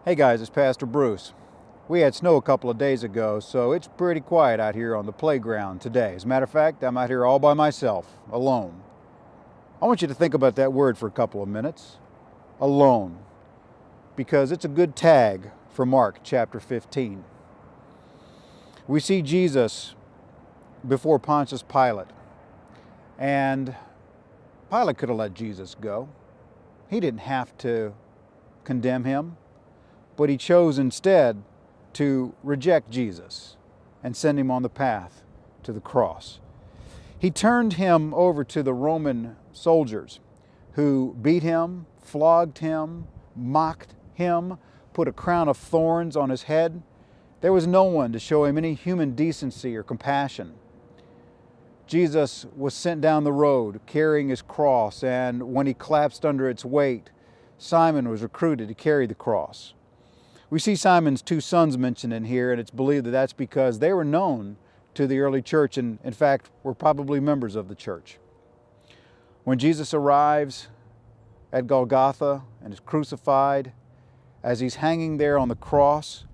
Hey guys, it's Pastor Bruce. We had snow a couple of days ago, so it's pretty quiet out here on the playground today. As a matter of fact, I'm out here all by myself, alone. I want you to think about that word for a couple of minutes, alone, because it's a good tag for Mark chapter 15. We see Jesus before Pontius Pilate, and Pilate could have let Jesus go. He didn't have to condemn him. But he chose instead to reject Jesus and send him on the path to the cross. He turned him over to the Roman soldiers who beat him, flogged him, mocked him, put a crown of thorns on his head. There was no one to show him any human decency or compassion. Jesus was sent down the road carrying his cross, and when he collapsed under its weight, Simon was recruited to carry the cross. We see Simon's two sons mentioned in here, and it's believed that that's because they were known to the early church and, in fact, were probably members of the church. When Jesus arrives at Golgotha and is crucified, as he's hanging there on the cross,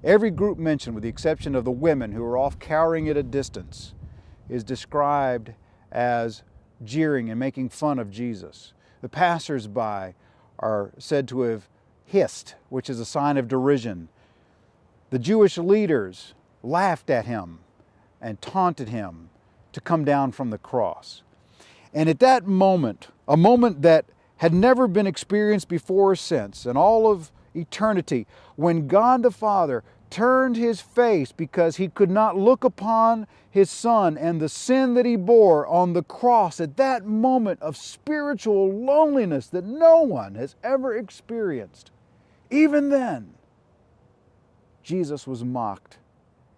every group mentioned, with the exception of the women who are off cowering at a distance, is described as jeering and making fun of Jesus. The passers-by are said to have hissed, which is a sign of derision. The Jewish leaders laughed at him and taunted him to come down from the cross. And at that moment, a moment that had never been experienced before or since in all of eternity, when God the Father turned his face because he could not look upon his Son and the sin that he bore on the cross, at that moment of spiritual loneliness that no one has ever experienced, even then, Jesus was mocked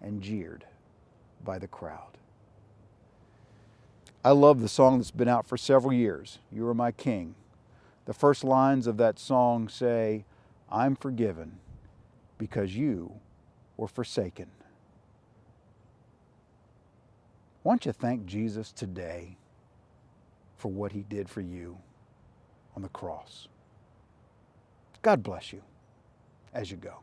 and jeered by the crowd. I love the song that's been out for several years, "You Are My King." The first lines of that song say, "I'm forgiven because you were forsaken." Why don't you thank Jesus today for what he did for you on the cross? God bless you as you go.